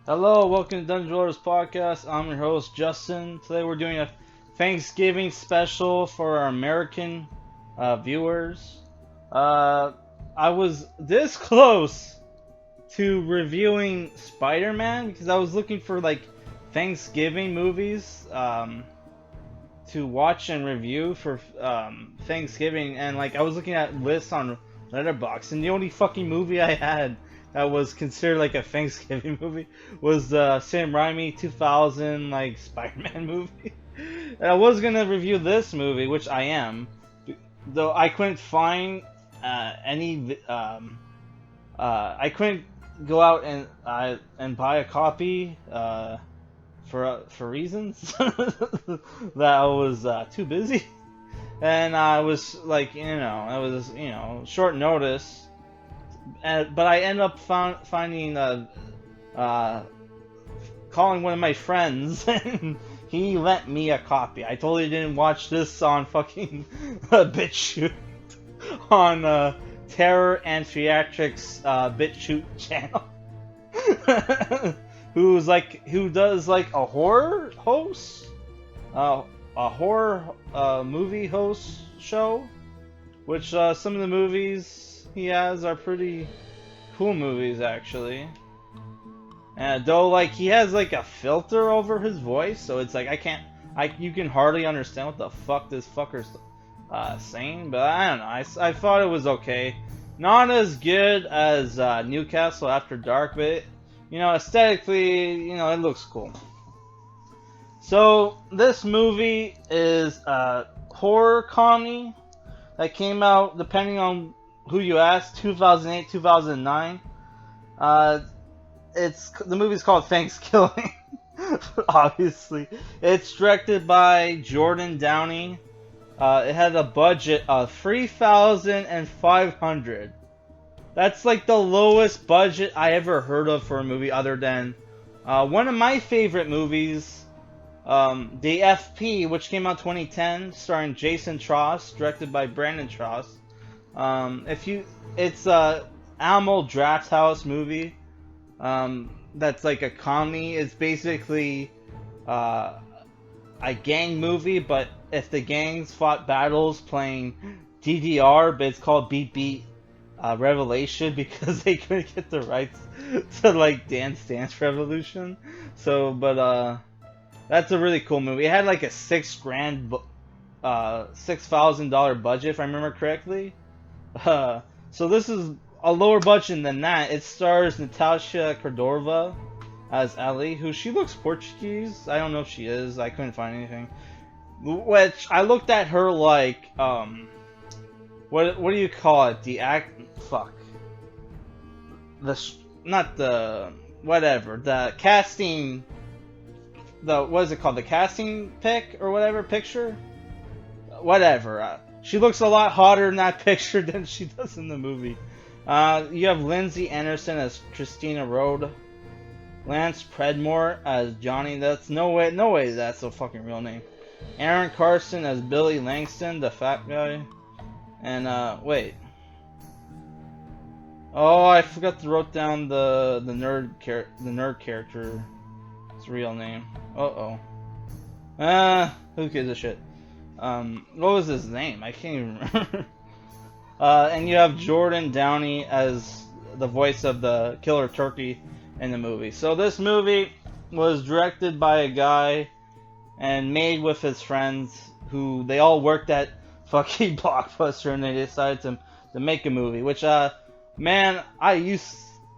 Hello, welcome to Dungeon Dwellers Podcast. I'm your host, Justin. Today we're doing a Thanksgiving special for our American viewers. I was this close to reviewing Spider-Man because I was looking for like Thanksgiving movies to watch and review for Thanksgiving, and like I was looking at lists on Letterboxd, and the only fucking movie I had that was considered like a Thanksgiving movie was the Sam Raimi 2000 like Spider-Man movie. And I was gonna review this movie, which I am, though I couldn't find any. I couldn't go out and buy a copy for reasons that I was too busy, and I was like, I was short notice. But I ended up finding calling one of my friends, and he lent me a copy. I totally didn't watch this on fucking BitChute on Terror and Theatrics BitChute channel, who does like a horror host, a horror movie host show, which some of the movies he has are pretty cool movies, actually. And though like he has like a filter over his voice, so it's like you can hardly understand what the fuck this fucker's saying. But I don't know. I thought it was okay. Not as good as Newcastle After Dark, but aesthetically, it looks cool. So this movie is a horror comedy that came out, depending on who you ask, 2008, 2009. The movie's called Thankskilling. Obviously, it's directed by Jordan Downey. It had a budget of $3,500. That's like the lowest budget I ever heard of for a movie, other than one of my favorite movies, The FP, which came out 2010, starring Jason Tross, directed by Brandon Tross. It's a Animal Draft House movie. That's like a comedy. It's basically a gang movie, but if the gangs fought battles playing DDR, but it's called Beat Beat Revelation because they couldn't get the rights to like Dance Dance Revolution. So, but that's a really cool movie. It had like a $6,000 budget, if I remember correctly. So this is a lower budget than that. It stars Natasha Cordova as Ellie, who she looks Portuguese. I don't know if she is. I couldn't find anything. Which I looked at her like what do you call it? The casting. What is it called? The casting pick or whatever picture. Whatever. She looks a lot hotter in that picture than she does in the movie. You have Lindsey Anderson as Christina Rode, Lance Predmore as Johnny. That's no way that's a fucking real name. Aaron Carlson as Billy Langston, the fat guy. And wait. Oh, I forgot to write down the nerd character's real name. Who gives a shit? What was his name? I can't even remember. And you have Jordan Downey as the voice of the killer turkey in the movie. So this movie was directed by a guy and made with his friends who they all worked at fucking Blockbuster, and they decided to make a movie. Which, man,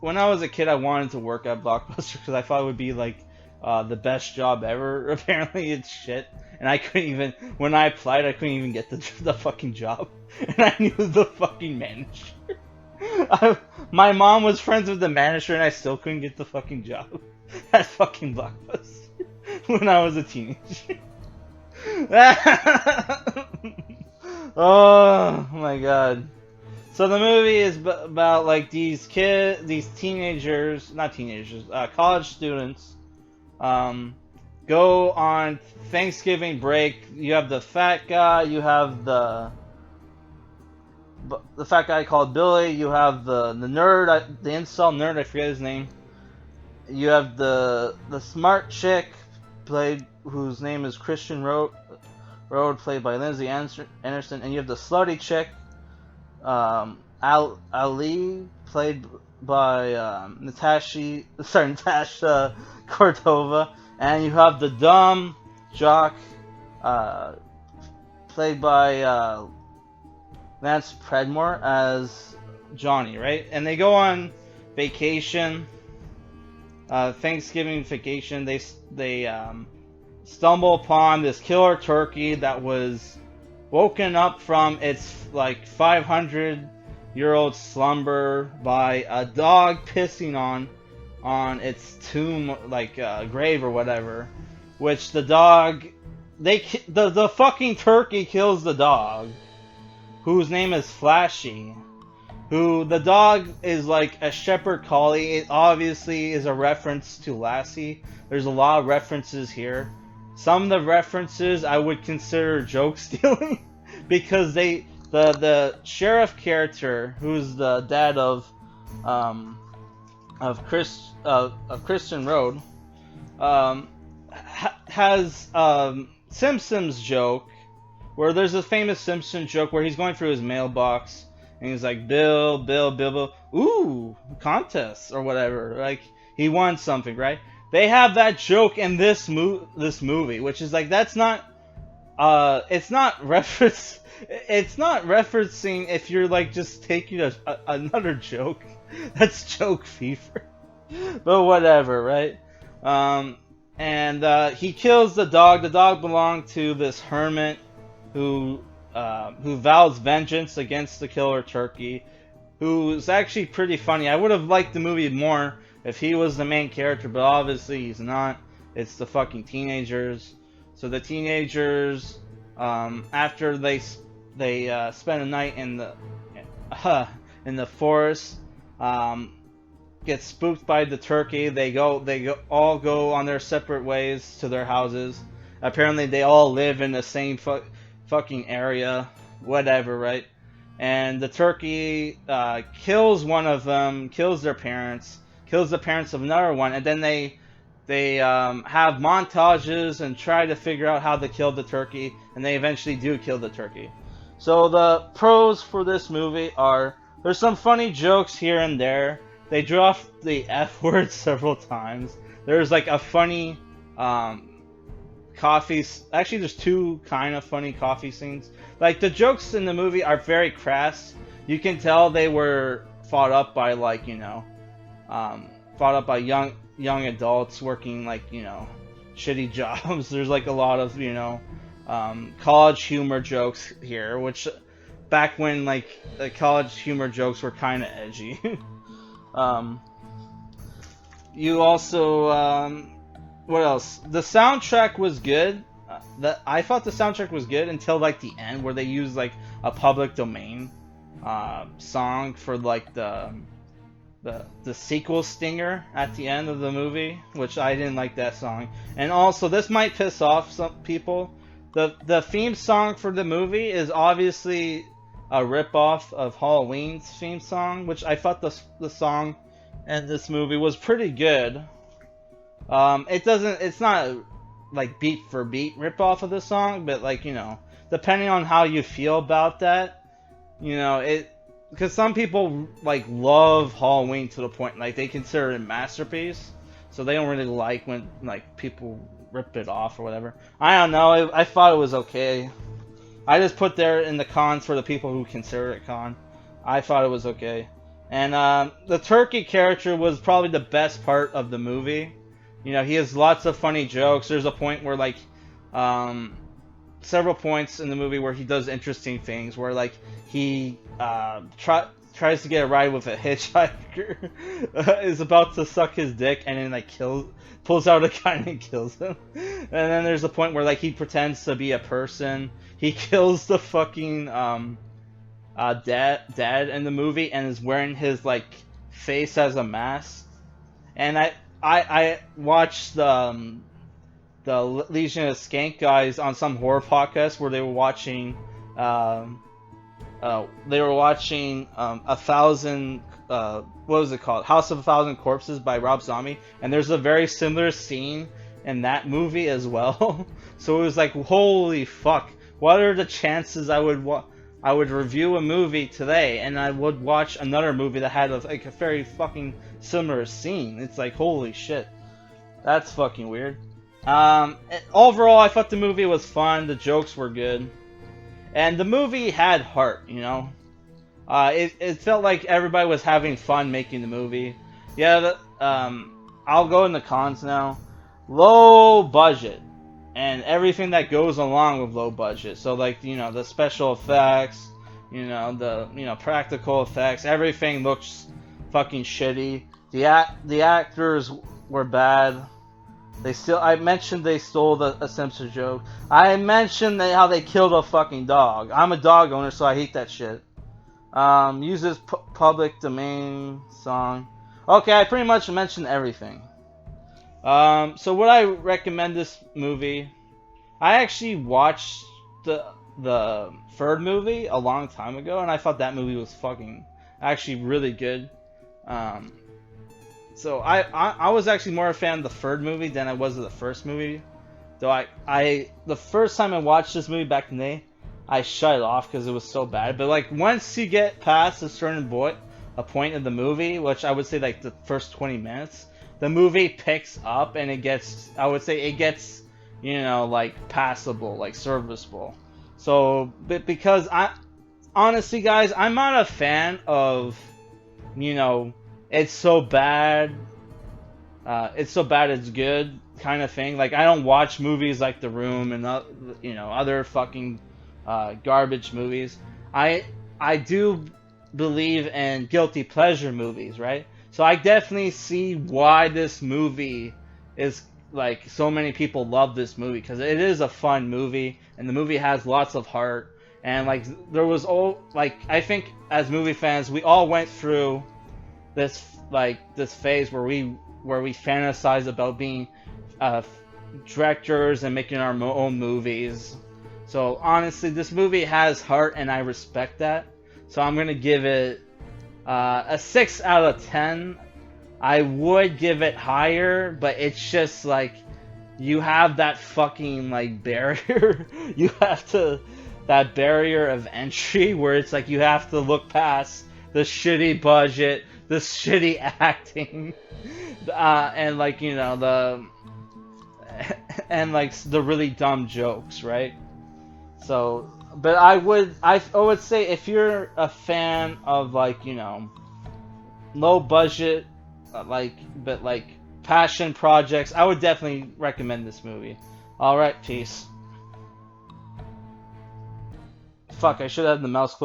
when I was a kid, I wanted to work at Blockbuster because I thought it would be like the best job ever. Apparently, it's shit. And I couldn't even, when I applied, I couldn't even get the fucking job. And I knew the fucking manager. My mom was friends with the manager, and I still couldn't get the fucking job at fucking Blockbuster when I was a teenager. Oh my god. So the movie is about like these teenagers, not teenagers, college students, go on Thanksgiving break. You have the fat guy, you have the fat guy called Billy, you have the nerd, the incel nerd, I forget his name. You have the smart chick whose name is Christian Road, played by Lindsey Anderson, and you have the slutty chick, Ali, played by Natasha Cordova, and you have the dumb jock, uh, played by Lance Predmore as Johnny, right? And they go on vacation, Thanksgiving vacation. They stumble upon this killer turkey that was woken up from its like 500-year-old slumber by a dog pissing on its tomb, like grave or whatever. Which the dog, the fucking turkey kills the dog, whose name is Flashy. Who the dog is like a shepherd collie. It obviously is a reference to Lassie. There's a lot of references here. Some of the references I would consider joke stealing because the sheriff character, who's the dad of Christian Road, has Simpsons joke where there's a famous Simpsons joke where he's going through his mailbox and he's like, Bill, ooh, contest or whatever. Like, he won something, right? They have that joke in this movie, which is like, that's not, it's not referencing if you're like just taking another joke. That's joke fever. But whatever, right? And he kills the dog. The dog belonged to this hermit who vows vengeance against the killer turkey, who's actually pretty funny. I would have liked the movie more if he was the main character, but obviously he's not. It's the fucking teenagers. So the teenagers, after they spend a night in the forest, get spooked by the turkey. They all go on their separate ways to their houses. Apparently they all live in the same fucking area, whatever, right? And the turkey kills one of them, kills their parents, kills the parents of another one, and then they have montages and try to figure out how to kill the turkey, and they eventually do kill the turkey. So the pros for this movie are, there's some funny jokes here and there. They drop the F word several times. There's like a funny actually there's two kind of funny coffee scenes. Like, the jokes in the movie are very crass. You can tell they were fought up by, like, young adults working, like, shitty jobs. There's like a lot of, college humor jokes here, which back when like the college humor jokes were kind of edgy. You also what else? The soundtrack was good. I thought the soundtrack was good until like the end, where they used like a public domain song for like the sequel stinger at the end of the movie, which I didn't like that song. And also, this might piss off some people. The theme song for the movie is obviously a ripoff of Halloween's theme song, which I thought the song in this movie was pretty good. It's not like beat for beat ripoff of the song, but like, depending on how you feel about that, because some people like love Halloween to the point like they consider it a masterpiece, so they don't really like when like people rip it off or whatever. I don't know. I thought it was okay. I just put there in the cons for the people who consider it con. I thought it was okay. And the turkey character was probably the best part of the movie. He has lots of funny jokes. There's a point where like several points in the movie where he does interesting things, where like he tries to get a ride with a hitchhiker, is about to suck his dick, and then like pulls out a gun and kills him. And then there's a point where like he pretends to be a person. He kills the fucking dad in the movie and is wearing his like face as a mask. And I watched the Legion of Skank guys on some horror podcast where they were watching 1,000 what was it called? House of a Thousand Corpses by Rob Zombie, and there's a very similar scene in that movie as well. So it was like, holy fuck, what are the chances I would review a movie today and I would watch another movie that had like a very fucking similar scene? It's like, holy shit, that's fucking weird. Overall, I thought the movie was fun. The jokes were good, and the movie had heart. You know, it felt like everybody was having fun making the movie. Yeah, I'll go in the cons now. Low budget, and everything that goes along with low budget. So like, you know, the special effects, you know, the practical effects, everything looks fucking shitty. The actors were bad. I mentioned they stole a Simpsons joke. I mentioned how they killed a fucking dog. I'm a dog owner, so I hate that shit. Uses public domain song. Okay, I pretty much mentioned everything. So would I recommend this movie? I actually watched the third movie a long time ago, and I thought that movie was fucking actually really good. So I was actually more a fan of the third movie than I was of the first movie. Though the first time I watched this movie back in the day, I shut it off because it was so bad. But like, once you get past a certain a point of the movie, which I would say like the first 20 minutes, the movie picks up and I would say it gets, you know, like passable, like serviceable. So, but because honestly guys, I'm not a fan of, you know, it's so bad it's good kind of thing. Like, I don't watch movies like The Room and you know, other fucking garbage movies. I do believe in guilty pleasure movies, right? So I definitely see why this movie is like, so many people love this movie, because it is a fun movie and the movie has lots of heart. And like, there was I think as movie fans, we all went through this phase where we fantasize about being directors and making our own movies. So honestly, this movie has heart and I respect that. So I'm gonna give it a 6 out of 10. I would give it higher, but it's just like, you have that fucking like barrier. You have that barrier of entry where it's like, you have to look past the shitty budget, the shitty acting, and like, you know, and like the really dumb jokes, right? So, but I would say, if you're a fan of like, you know, low budget, but like passion projects, I would definitely recommend this movie. Alright, peace. Fuck, I should have had the mouse close.